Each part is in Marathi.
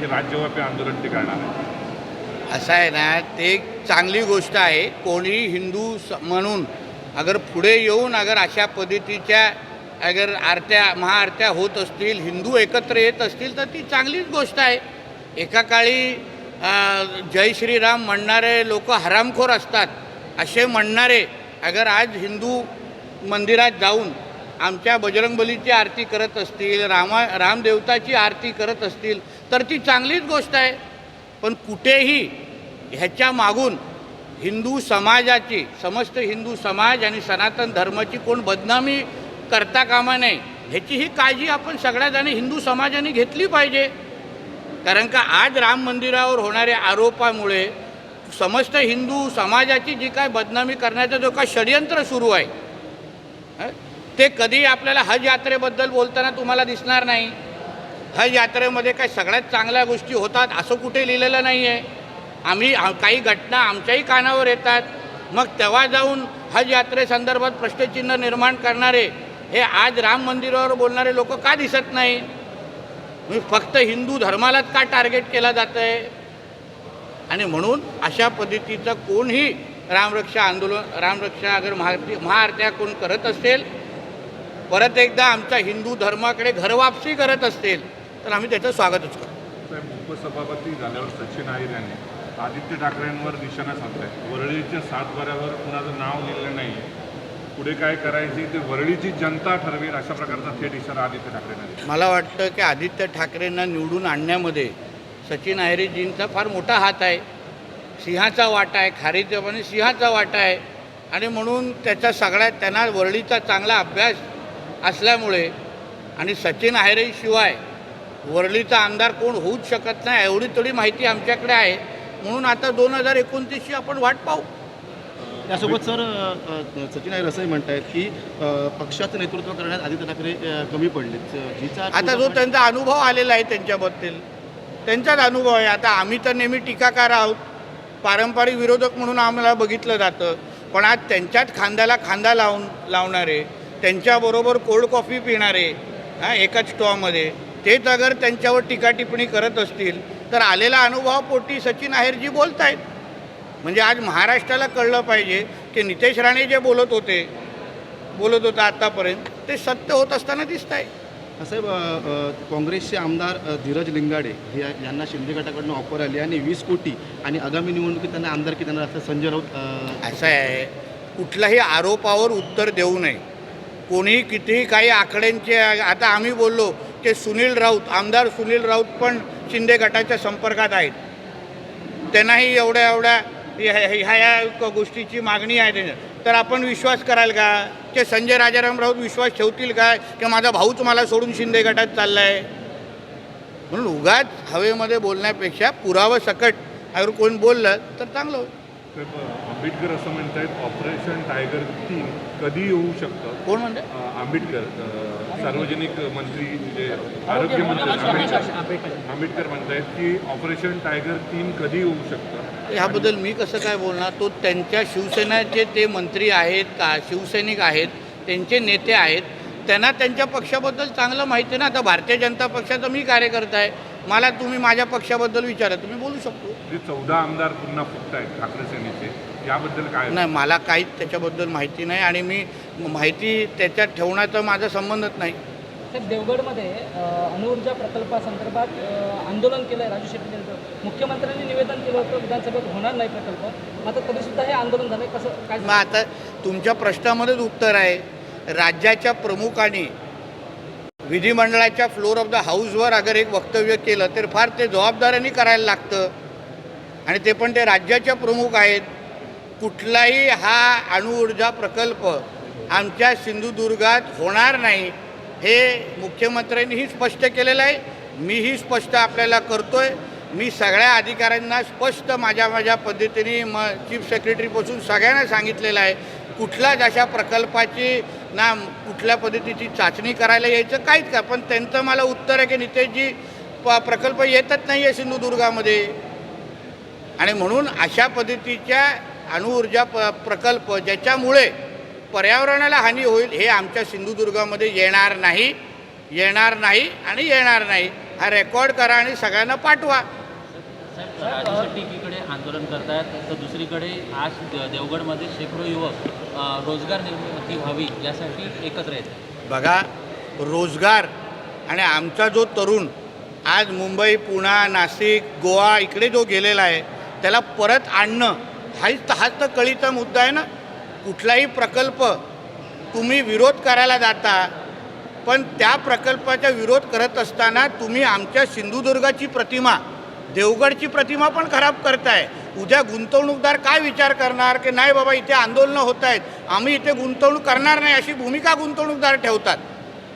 राज्यव्यापी आंदोलन ते करणार आहे. असं आहे ना, ते एक चांगली गोष्ट आहे. कोणी हिंदू म्हणून अगर पुढे येऊन अगर अशा पद्धतीच्या अगर आरत्या महाआरत्या होत असतील, हिंदू एकत्र येत असतील तर ती चांगलीच गोष्ट आहे. एका काळी जय श्रीराम म्हणणारे लोक हरामखोर असतात असे म्हणणारे अगर आज हिंदू मंदिरात जाऊन आमच्या बजरंगबलीची आरती करत असतील, रामदेवताची आरती करत असतील तर ती चांगलीच गोष्ट आहे. पण कुठेही ह्याच्या मागून हिंदू समाजाची, समस्त हिंदू समाज आणि सनातन धर्माची कोण बदनामी करता कामा नये ह्याची ही काळजी आपण सगळ्याजणी हिंदू समाजाने घेतली पाहिजे. कारण का आज राम मंदिरावर होणाऱ्या आरोपामुळे समस्त हिंदू समाजाची जी काय बदनामी करण्याचा जो काय षडयंत्र सुरू आहे ते कधी आपल्याला हज यात्रेबद्दल बोलताना तुम्हाला दिसणार नाही. हज यात्रेमध्ये काय सगळ्यात चांगल्या गोष्टी होतात असं कुठे लिहिलेलं नाही आहे. काही घटना आमच्याही कानावर येतात. मग तेव्हा जाऊन हज यात्रेसंदर्भात प्रश्नचिन्ह निर्माण करणारे हे आज राम मंदिरावर बोलणारे लोक का दिसत नाही? फक्त हिंदू धर्मालाच का टार्गेट केला जातं आहे? आणि म्हणून अशा पद्धतीचं कोणही रामरक्षा आंदोलन, रामरक्षा अगर महाआरत्या कोण करत असेल, परत एकदा आमच्या हिंदू धर्माकडे घरवापसी करत असेल तर आम्ही त्याचं स्वागतच करतो. उपसभापती झाल्यावर सचिन अहिर यांनी आदित्य ठाकरेंवर निशाणा साधलाय. वरळीच्या सातबाऱ्यावर कुणाचं नाव लिहिलं नाही, पुढे काय करायचे ते वरळीची जनता ठरवेल अशा प्रकारचा थेट इशारा आदित्य ठाकरेंना दिला. मला वाटतं की आदित्य ठाकरेंना निवडून आणण्यामध्ये सचिन अहिरेजींचा फार मोठा हात आहे. सिंहाचा वाटा आहे, खारीदेवाने सिंहाचा वाटा आहे. आणि म्हणून त्याचा सगळ्यात त्यांना वरळीचा चांगला अभ्यास असल्यामुळे आणि सचिन अहिरेशिवाय वरळीचा आमदार कोण होऊच शकत नाही एवढी थोडी माहिती आमच्याकडे आहे. म्हणून आता 2029ची आपण वाट पाहू. त्यासोबत सर सचिन अहिर असंही म्हणत आहेत की पक्षाचं नेतृत्व करण्यात आदित्य ठाकरे कमी पडले. आता जो त्यांचा अनुभव आलेला आहे त्यांच्याबद्दल त्यांचाच अनुभव आहे. आता आम्ही तर नेहमी टीकाकार आहोत, पारंपरिक विरोधक म्हणून आम्हाला बघितलं जातं. पण आज त्यांच्याच खांद्याला खांदा लावणारे, त्यांच्याबरोबर कोल्ड कॉफी पिणारे एकाच स्टॉमध्ये तेच अगर त्यांच्यावर टीका टिप्पणी करत असतील तर आलेला अनुभवापोटी सचिन अहिरजी बोलत आहेत. म्हणजे आज महाराष्ट्राला कळलं पाहिजे की नितेश राणे जे बोलत होता आत्तापर्यंत ते सत्य होत असताना दिसत आहे. साहेब, काँग्रेसचे आमदार धीरज लिंगाडे यांना शिंदे गटाकडून ऑफर आली आणि 20 कोटी आणि आगामी निवडणुकीत त्यांना आमदारकी देणार असं संजय राऊत. असं आहे, कुठल्याही आरोपावर उत्तर देऊ नये. कोणी कितीही काही आकड्यांचे आता आम्ही बोललो की आमदार सुनील राऊत पण शिंदे गटाच्या संपर्कात आहेत. त्यांनाही एवढ्या ह्या गोष्टीची मागणी आहे तर आपण विश्वास कराल का? की संजय राजाराम राऊत विश्वास ठेवतील का की माझा भाऊच मला सोडून शिंदे गटात चालला आहे? म्हणून उगाच हवेमध्ये बोलण्यापेक्षा पुरावा सकट अगर कोण बोललं तर चांगलं होईल. आंबेडकर असं म्हणतायत ऑपरेशन टायगर 3 कधी येऊ शकतं? कोण म्हणते? आंबेडकर, सार्वजनिक मंत्री म्हणजे आरोग्यमंत्री आंबेडकर म्हणतायत की ऑपरेशन टायगर 3 कधी येऊ शकतं? ह्याबद्दल मी कसं काय बोलणार? तो त्यांच्या शिवसेनेचे ते मंत्री आहेत का, शिवसैनिक आहेत, त्यांचे नेते आहेत, त्यांना त्यांच्या पक्षाबद्दल चांगलं माहिती आहे ना. आता भारतीय जनता पक्षाचा मी कार्यकर्ता आहे, मला तुम्ही माझ्या पक्षाबद्दल विचारा, तुम्ही बोलू शकतो. 14 आमदार पुन्हा फुटत आहेत ठाकरे सेनेचे, याबद्दल काय? नाही, मला काहीच त्याच्याबद्दल माहिती नाही आणि मी माहिती त्याच्यात ठेवण्याचा माझा संबंधच नाही. साहेब, देवगडमध्ये अणुऊर्जा प्रकल्पासंदर्भात आंदोलन केलं आहे राजू शेट्टी यांचं. मुख्यमंत्र्यांनी निवेदन केलं होतं विधानसभेत होणार नाही प्रकल्प, मात्र तरीसुद्धा हे आंदोलन झालं आहे. कसं काय? मग आता तुमच्या प्रश्नामध्येच उत्तर आहे. राज्याच्या प्रमुखांनी विधिमंडळाच्या फ्लोर ऑफ द हाऊसवर अगर एक वक्तव्य केलं तर फार ते जबाबदारीने करायला लागतं आणि ते पण ते राज्याचे प्रमुख आहेत. कुठलाही हा अणुऊर्जा प्रकल्प आमच्या सिंधुदुर्गात होणार नाही हे मुख्यमंत्र्यांनीही स्पष्ट केलेलं आहे. मीही स्पष्ट आपल्याला करतो आहे. मी सगळ्या अधिकाऱ्यांना स्पष्ट माझ्या पद्धतीने चीफ सेक्रेटरीपासून सगळ्यांना सांगितलेलं आहे कुठल्याच अशा प्रकल्पाची ना कुठल्या पद्धतीची चाचणी करायला यायचं काहीच का. पण त्यांचं मला उत्तर आहे की नितेशजी प्रकल्प येतच नाही आहे सिंधुदुर्गामध्ये. आणि म्हणून अशा पद्धतीच्या अणुऊर्जा प्रकल्प ज्याच्यामुळे पर्यावरणाला हानी होईल हे आमच्या सिंधुदुर्गामध्ये येणार नाही आणि येणार नाही. हा रेकॉर्ड करा आणि सगळ्यांना पाठवा. साहेब, राजू शेट्टी एकीकडे आंदोलन करतायत तर दुसरीकडे आज देवगडमध्ये शेकडो युवक रोजगार निर्मिती व्हावी यासाठी एकत्र येतात. बघा, रोजगार आणि आमचा जो तरुण आज मुंबई, पुणे, नाशिक, गोवा इकडे जो गेलेला आहे त्याला परत आणणं हाच तर कळीचा मुद्दा आहे ना. कुठलाही प्रकल्प तुम्ही विरोध करायला जाता, पण त्या प्रकल्पाचा विरोध करत असताना तुम्ही आमच्या सिंधुदुर्गाची प्रतिमा, देवगडची प्रतिमा पण खराब करताय. उद्या गुंतवणूकदार काय विचार करणार की नाही बाबा इथे आंदोलनं होत आहेत, आम्ही इथे गुंतवणूक करणार नाही, अशी भूमिका गुंतवणूकदार ठेवतात.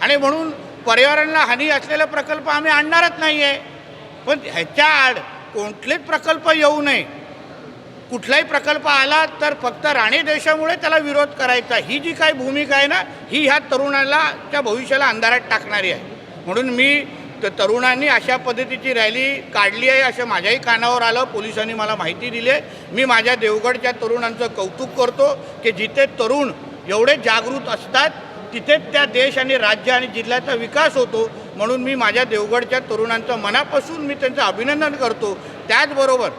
आणि म्हणून पर्यावरणाला हानी असलेला प्रकल्प आम्ही आणणारच नाही आहे. पण ह्याच्या आड कोणतेच प्रकल्प येऊ नये. कुठलाही प्रकल्प आला तर फक्त राणे देशामुळे त्याला विरोध करायचा, ही जी काही भूमिका आहे ना, ही ह्या तरुणाला त्या भविष्याला अंधारात टाकणारी आहे. म्हणून मी तरुणांनी अशा पद्धतीची रॅली काढली आहे असं माझ्याही कानावर आलं, पोलिसांनी मला माहिती दिली आहे. मी माझ्या देवगडच्या तरुणांचं कौतुक करतो की जिथे तरुण एवढे जागृत असतात तिथेच त्या देश आणि राज्य आणि जिल्ह्याचा विकास होतो. म्हणून मी माझ्या देवगडच्या तरुणांचं मनापासून मी त्यांचं अभिनंदन करतो. त्याचबरोबर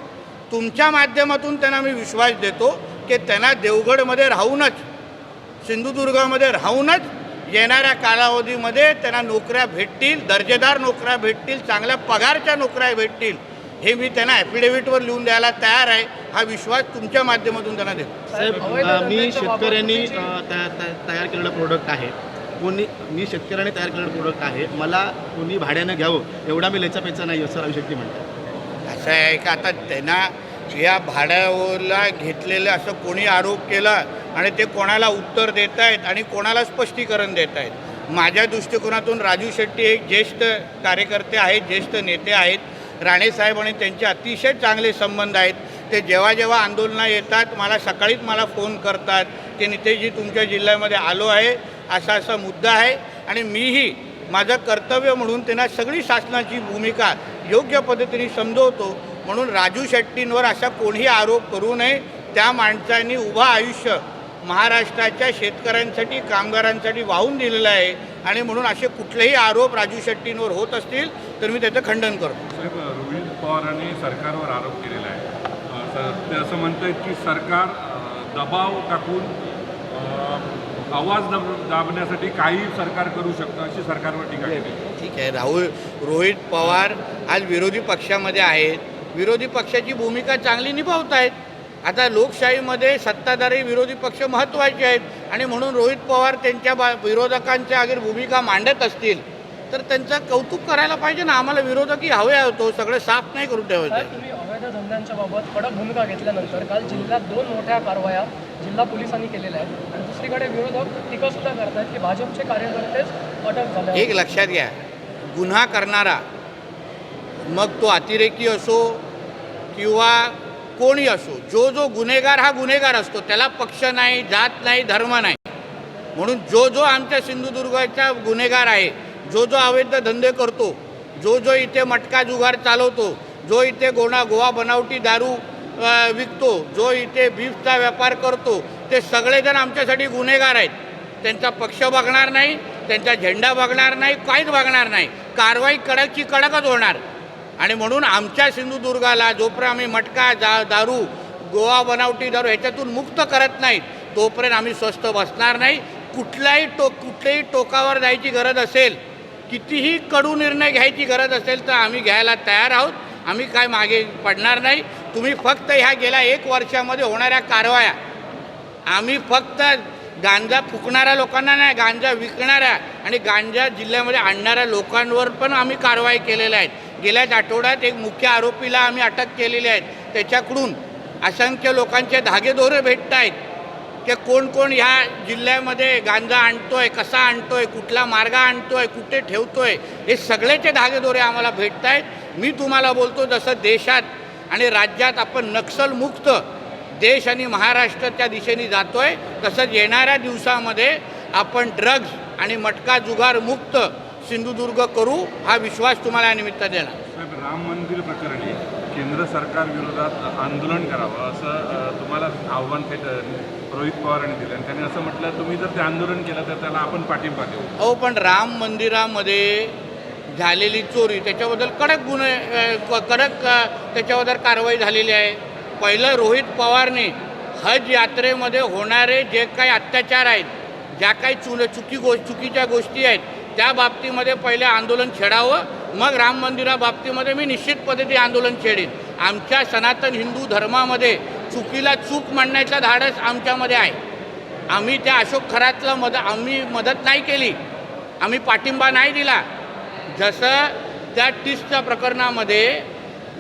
तुमच्या माध्यमातून त्यांना मी विश्वास देतो की त्यांना देवगडमध्ये राहूनच, सिंधुदुर्गामध्ये राहूनच येणाऱ्या कालावधीमध्ये त्यांना नोकऱ्या भेटतील, दर्जेदार नोकऱ्या भेटतील, चांगल्या पगारच्या नोकऱ्या भेटतील. हे मी त्यांना ॲफिडेव्हिटवर लिहून द्यायला तयार आहे. हा विश्वास तुमच्या माध्यमातून त्यांना देतो. साहेब, मी शेतकऱ्यांनी तयार केलेलं प्रोडक्ट आहे, मी शेतकऱ्याने तयार केलेलं प्रोडक्ट आहे, मला कोणी भाड्यानं घ्यावं एवढा मी लेचापेचा नाही असं राजू शेट्टी म्हणतात. असं आहे का, आता त्यांना या भाड्याला घेतलेलं असं कोणी आरोप केला आणि ते कोणाला उत्तर देत आहेत आणि कोणाला स्पष्टीकरण देत आहेत. माझ्या दृष्टिकोनातून राजू शेट्टी एक ज्येष्ठ कार्यकर्ते आहेत, ज्येष्ठ नेते आहेत. राणेसाहेब आणि त्यांचे अतिशय चांगले संबंध आहेत. ते जेव्हा जेव्हा आंदोलनं येतात सकाळीच मला फोन करतात की नितेशजी तुमच्या जिल्ह्यामध्ये आलो आहे, असा मुद्दा आहे. आणि मीही माझं कर्तव्य म्हणून त्यांना सगळी शासनाची भूमिका योग्य पद्धतीने समजवतो. म्हणून राजू शेट्टींवर असा कोणीही आरोप करू नये. त्या माणसांनी उभं आयुष्य महाराष्ट्राच्या शेतकऱ्यांसाठी, कामगारांसाठी वाहून दिलेलं आहे. आणि म्हणून असे कुठलेही आरोप राजू शेट्टींवर होत असतील तर मी त्याचं खंडन करतो. साहेब, रोहित पवारांनी सरकारवर आरोप केलेला आहे. ते असं म्हणत आहेत की सरकार दबाव टाकून आवाज दाबण्यासाठी काही सरकार करू शकतं, अशी सरकारवर टीका केली. ठीक आहे, रोहित पवार आज विरोधी पक्षामध्ये आहेत. विरोधी पक्षाची भूमिका चांगली निभावत आहेत. आता लोकशाहीमध्ये सत्ताधारी विरोधी पक्ष महत्त्वाचे आहेत आणि म्हणून रोहित पवार त्यांच्या विरोधकांच्या अगर भूमिका मांडत असतील तर त्यांचं कौतुक करायला पाहिजे ना. आम्हाला विरोधकही हवे होतो, सगळं साफ नाही करून ठेवायचं. तुम्ही अवैध धंद्यांच्या बाबत कडक भूमिका घेतल्यानंतर काल जिल्ह्यात 2 मोठ्या कारवाया जिल्हा पोलिसांनी केलेल्या आहेत आणि दुसरीकडे विरोधक टीकासुद्धा करतात की भाजपचे कार्यकर्तेच अटक झाले. एक लक्षात घ्या, गुन्हा करणारा मग तो अतिरेकी असो किंवा कोणी असो, जो गुन्हेगार हा गुन्हेगार असतो. त्याला पक्ष नाही, जात नाही, धर्म नाही. म्हणून जो आमच्या सिंधुदुर्गाचा गुन्हेगार आहे, जो अवैध धंदे करतो, जो इथे मटका जुगार चालवतो, जो इथे गोवा बनावटी दारू विकतो, जो इथे बीफचा व्यापार करतो, ते सगळेजण आमच्यासाठी गुन्हेगार आहेत. त्यांचा पक्ष बघणार नाही, त्यांचा झेंडा बघणार नाही, काहीच बघणार नाही. कारवाई कडकची कडकच होणार. आणि म्हणून आमच्या सिंधुदुर्गाला जोपर्यंत आम्ही मटका दारू, गोवा बनावटी दारू ह्याच्यातून मुक्त करत नाही तोपर्यंत आम्ही स्वस्थ बसणार नाही. कुठल्याही टोकावर जायची गरज असेल, कितीही कडू निर्णय घ्यायची गरज असेल तर आम्ही घ्यायला तयार आहोत. आम्ही काय मागे पडणार नाही. तुम्ही फक्त ह्या गेल्या 1 वर्षामध्ये होणाऱ्या कारवाया, आम्ही फक्त गांजा फुकणाऱ्या लोकांना नाही, गांजा विकणाऱ्या आणि गांजा जिल्ह्यामध्ये आणणाऱ्या लोकांवर पण आम्ही कारवाई केलेल्या आहेत. गेल्याच आठवड्यात एक मुख्य आरोपीला आम्ही अटक केलेली आहे. त्याच्याकडून असंख्य लोकांचे धागेदोरे भेटत आहेत की कोण ह्या जिल्ह्यामध्ये गांजा आणतोय, कसा आणतोय, कुठला मार्ग आणतोय, कुठे ठेवतोय, हे सगळेचे धागेदोरे आम्हाला भेटत आहेत. मी तुम्हाला बोलतो, जसं देशात आणि राज्यात आपण नक्षलमुक्त देश आणि महाराष्ट्राच्या दिशेने जातोय, तसंच येणाऱ्या दिवसामध्ये आपण ड्रग्ज आणि मटका जुगार मुक्त सिंधुदुर्ग करू, हा विश्वास तुम्हाला या निमित्त देणार. साहेब, राम मंदिर प्रकरणी केंद्र सरकार विरोधात आंदोलन करावं असं तुम्हाला आव्हान रोहित पवारांनी दिलं आणि त्यांनी असं म्हटलं तुम्ही जर ते आंदोलन केलं तर त्याला आपण पाठिंबा देऊ. पण राम मंदिरामध्ये झालेली चोरी त्याच्याबद्दल कडक त्याच्याबद्दल कारवाई झालेली आहे. पहिलं रोहित पवारने हज यात्रेमध्ये होणारे जे काही अत्याचार आहेत, ज्या काही चुकीच्या गोष्टी आहेत, त्या बाबतीमध्ये पहिले आंदोलन छेडावं, मग राम मंदिराबाबतीमध्ये मी निश्चित पद्धती आंदोलन छेडेन. आमच्या सनातन हिंदू धर्मामध्ये चुकीला चूक म्हणण्याचा धाडस आमच्यामध्ये आहे. आम्ही त्या अशोक खरातला आम्ही मदत नाही केली, आम्ही पाठिंबा नाही दिला. जसं त्या टिसच्या प्रकरणामध्ये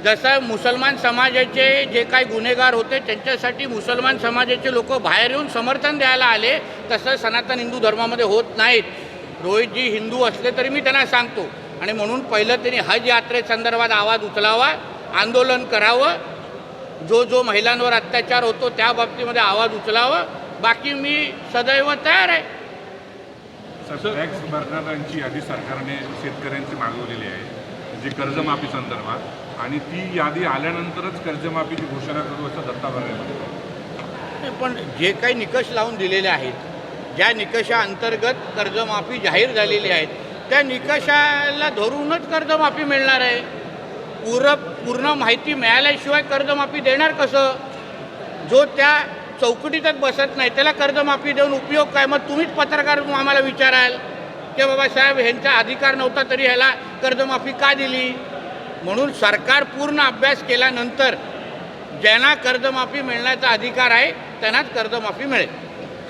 जसं मुसलमान समाजाचे जे काही गुन्हेगार होते त्यांच्यासाठी मुसलमान समाजाचे लोक बाहेर येऊन समर्थन द्यायला आले, तसं सनातन हिंदू धर्मामध्ये होत नाहीत. रोहितजी हिंदू असले तरी मी त्यांना सांगतो, आणि म्हणून पहिलं त्यांनी हज यात्रेसंदर्भात आवाज उचलावा, आंदोलन करावं, जो महिलांवर अत्याचार होतो त्या बाबतीमध्ये आवाज उचलावा. बाकी मी सदैव तयार आहे. टॅक्स भरणाऱ्यांची यादी सरकारने शेतकऱ्यांची मागवलेली आहे, जी कर्जमाफी संदर्भात, आणि ती यादी आल्यानंतरच कर्जमाफीची घोषणा करू असं दत्ता भरणे म्हणतात. पण जे काही निकष लावून दिलेले आहेत, ज्या निकषाअंतर्गत कर्जमाफी जाहीर झालेली आहे, त्या निकषाला धरूनच कर्जमाफी मिळणार आहे. पूर्ण माहिती मिळाल्याशिवाय कर्जमाफी देणार कसं? जो त्या चौकटीतच बसत नाही त्याला कर्जमाफी देऊन उपयोग काय? मग तुम्हीच पत्रकार आम्हाला विचाराल की बाबा साहेब ह्यांचा अधिकार नव्हता तरी ह्याला कर्जमाफी का दिली? म्हणून सरकार पूर्ण अभ्यास केल्यानंतर ज्यांना कर्जमाफी मिळण्याचा अधिकार आहे त्यांनाच कर्जमाफी मिळेल.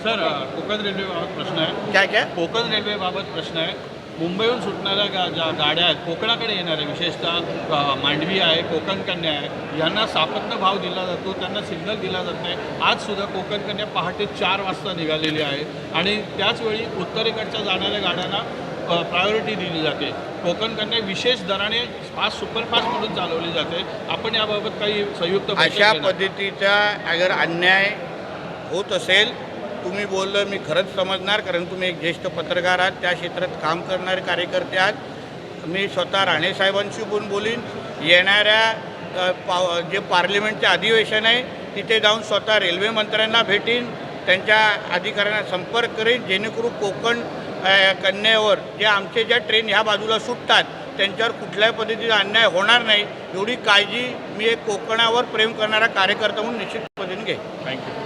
सर, कोकण रेल्वेबाबत प्रश्न आहे. काय कोकण रेल्वेबाबत प्रश्न आहे. मुंबईहून सुटणाऱ्या ज्या गाड्या आहेत कोकणाकडे येणाऱ्या, विशेषतः मांडवी आहे, कोकण कन्या आहे, यांना सापत्न भाव दिला जातो, त्यांना सिग्नल दिला जात नाही. आजसुद्धा कोकण कन्या पहाटे 4 वाजता निघालेली आहे, आणि त्याचवेळी उत्तरेकडच्या जाणाऱ्या गाड्यांना प्रायोरिटी दिली जाते. कोकण कन्या विशेष दराने फास्ट सुपरफास्ट म्हणून चालवली जाते. आपण याबाबत काही संयुक्त बैठक अशा घेणार? पद्धतीचा अगर अन्याय होत असेल, तुम्ही बोललं मी खरंच समजणार, कारण तुम्ही एक ज्येष्ठ पत्रकार आहात, त्या क्षेत्रात काम करणारे कार्यकर्ते आहात. मी स्वतः राणेसाहेबांशी बोलीन. येणाऱ्या जे पार्लिमेंटचे अधिवेशन आहे तिथे जाऊन स्वतः रेल्वे मंत्र्यांना भेटीन, त्यांच्या अधिकाऱ्यांना संपर्क करेन, जेणेकरून कोकण कन्यावर जे आमचे ज्या ट्रेन ह्या बाजूला सुटतात त्यांच्यावर कुठल्याही पद्धतीचा अन्याय होणार नाही, एवढी काळजी मी एक कोकणावर प्रेम करणारा कार्यकर्ता म्हणून निश्चित पद्धतीने घेईन. थँक्यू.